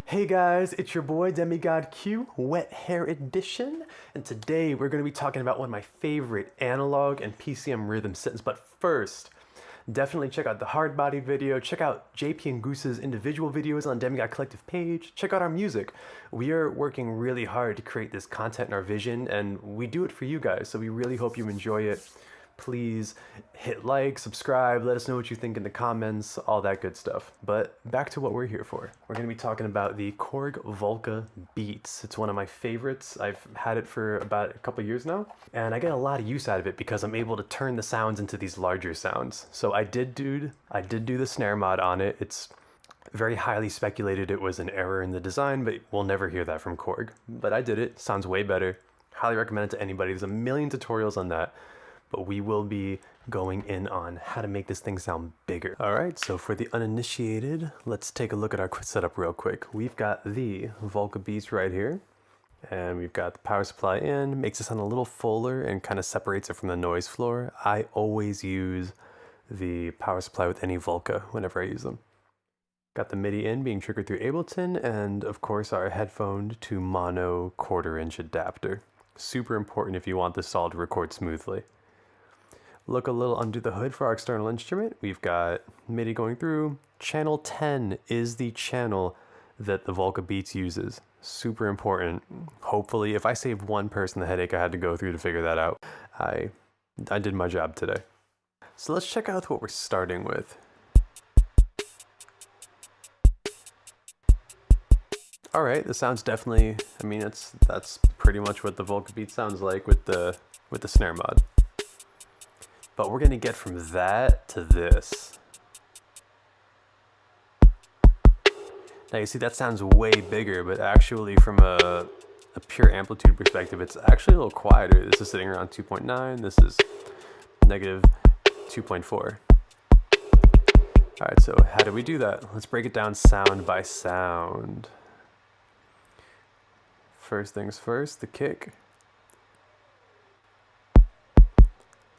Hey guys, it's your boy Demigod Q, Wet Hair Edition, and today we're going to be talking about one of my favorite analog and PCM rhythm systems. But first, definitely check out the hard body video, check out JP and Goose's individual videos on Demigod Collective page, check out our music. We are working really hard to create this content in our vision, and we do it for you guys, so we really hope you enjoy it. Please hit like, subscribe, let us know what you think in the comments, all that good stuff. But back to what we're here for. We're going to be talking about the Korg Volca Beats. It's one of my favorites. I've had it for about a couple years now, and I get a lot of use out of it because I'm able to turn the sounds into these larger sounds. So I did do the snare mod on it. It's very highly speculated it was an error in the design, but we'll never hear that from Korg. But I did it. Sounds way better. Highly recommend it to anybody. There's a million tutorials on that. But we will be going in on how to make this thing sound bigger. All right, so for the uninitiated, let's take a look at our setup real quick. We've got the Volca Beats right here, and we've got the power supply in, makes it sound a little fuller and kind of separates it from the noise floor. I always use the power supply with any Volca whenever I use them. Got the MIDI in being triggered through Ableton, and of course our headphone to mono 1/4" adapter. Super important if you want this all to record smoothly. Look a little under the hood for our external instrument. We've got MIDI going through. Channel 10 is the channel that the Volca Beats uses. Super important. Hopefully, if I saved one person the headache I had to go through to figure that out, I did my job today. So let's check out what we're starting with. All right, the sound's definitely, I mean, that's pretty much what the Volca Beat sounds like with the snare mod. But we're gonna get from that to this. Now you see that sounds way bigger, but actually from a pure amplitude perspective, it's actually a little quieter. This is sitting around 2.9, this is negative 2.4. All right, so how do we do that? Let's break it down sound by sound. First things first, the kick.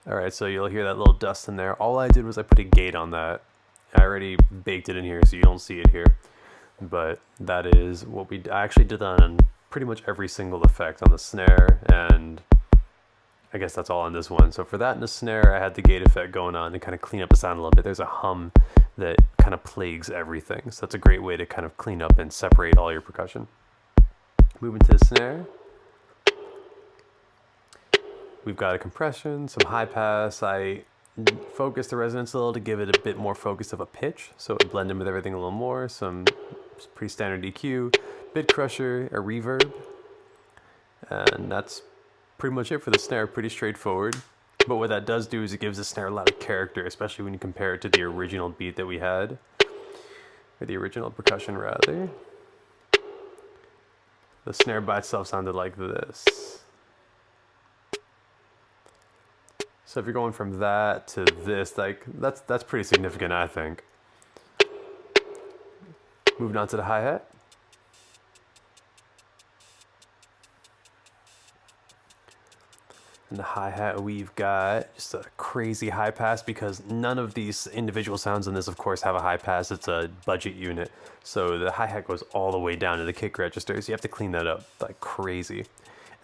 All right, so you'll hear that little dust in there. All I did was I put a gate on that. I already baked it in here so you don't see it here. But that is what I actually did that on pretty much every single effect on the snare, and I guess that's all on this one. So for that and the snare, I had the gate effect going on to kind of clean up the sound a little bit. There's a hum that kind of plagues everything. So that's a great way to kind of clean up and separate all your percussion. Moving to the snare. We've got a compression, some high pass. I focused the resonance a little to give it a bit more focus of a pitch, so it blended in with everything a little more. Some pretty standard EQ, bit crusher, a reverb, and that's pretty much it for the snare. Pretty straightforward. But what that does do is it gives the snare a lot of character, especially when you compare it to the original beat that we had, or the original percussion rather. The snare by itself sounded like this. So if you're going from that to this, like that's pretty significant, I think. Moving on to the hi-hat. In the hi-hat, we've got just a crazy high pass because none of these individual sounds in this, of course, have a high pass. It's a budget unit. So the hi-hat goes all the way down to the kick register. So you have to clean that up like crazy.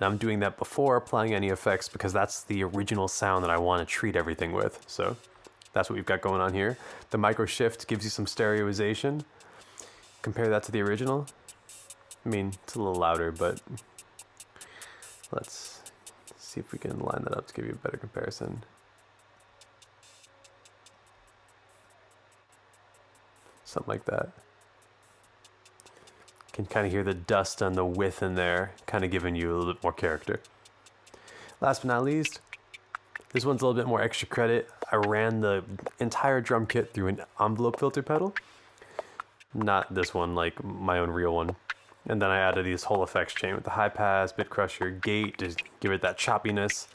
And I'm doing that before applying any effects because that's the original sound that I want to treat everything with. So that's what we've got going on here. The micro shift gives you some stereoization. Compare that to the original. I mean, it's a little louder, but let's see if we can line that up to give you a better comparison. Something like that. Can kind of hear the dust and the width in there, kind of giving you a little bit more character. Last but not least, this one's a little bit more extra credit. I ran the entire drum kit through an envelope filter pedal. Not this one, like my own real one. And then I added this whole effects chain with the high pass, bit crusher, gate to give it that choppiness,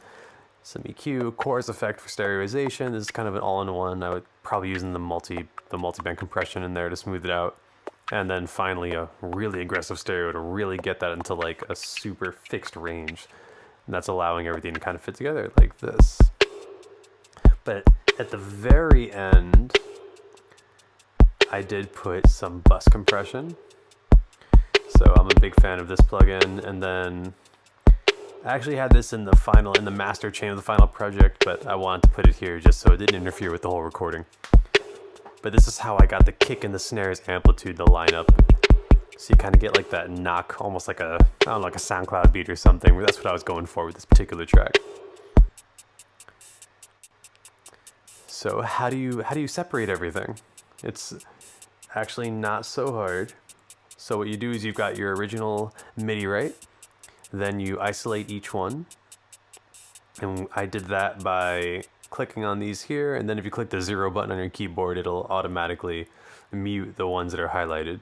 some EQ, chorus effect for stereoization. This is kind of an all-in-one. I would probably using the multi-band compression in there to smooth it out. And then finally a really aggressive stereo to really get that into like a super fixed range. And that's allowing everything to kind of fit together like this. But at the very end, I did put some bus compression So I'm a big fan of this plugin. And then I actually had this in the master chain of the final project, but I wanted to put it here just so it didn't interfere with the whole recording. But this is how I got the kick and the snare's amplitude to line up. So you kind of get like that knock, almost like I don't know, like a SoundCloud beat or something. That's what I was going for with this particular track. So how do you separate everything? It's actually not so hard. So what you do is you've got your original MIDI, right? Then you isolate each one. And I did that by clicking on these here, and then if you click the 0 button on your keyboard, it'll automatically mute the ones that are highlighted.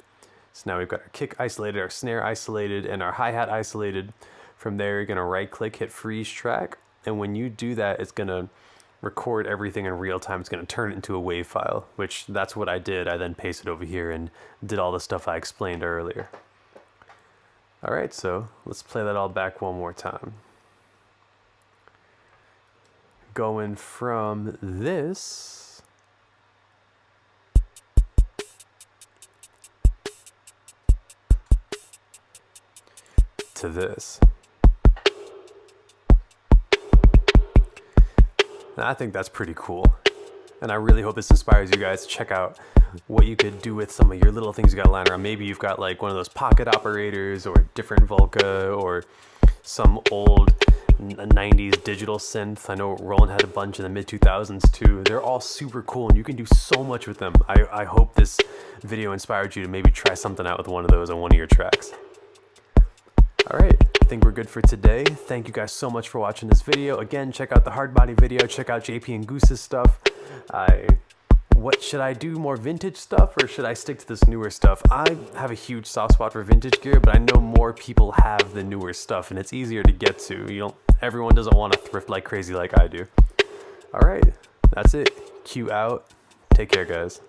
So now we've got our kick isolated, our snare isolated, and our hi-hat isolated. From there, you're gonna right-click, hit freeze track, and when you do that, it's gonna record everything in real time. It's gonna turn it into a WAV file, which that's what I did. I then pasted over here and did all the stuff I explained earlier. All right, so let's play that all back one more time. Going from this to this. I think that's pretty cool. And I really hope this inspires you guys to check out what you could do with some of your little things you got lying around. Maybe you've got like one of those pocket operators or a different Volca or some old 90s digital synth. I know Roland had a bunch in the mid-2000s too. They're all super cool and you can do so much with them. I hope this video inspired you to maybe try something out with one of those on one of your tracks. All right, I think we're good for today. Thank you guys so much for watching this video. Again, check out the hard body video, check out JP and Goose's stuff. What should I do, more vintage stuff or should I stick to this newer stuff? I have a huge soft spot for vintage gear, but I know more people have the newer stuff and it's easier to get to. Everyone doesn't want to thrift like crazy like I do. All right, that's it. Q out. Take care, guys.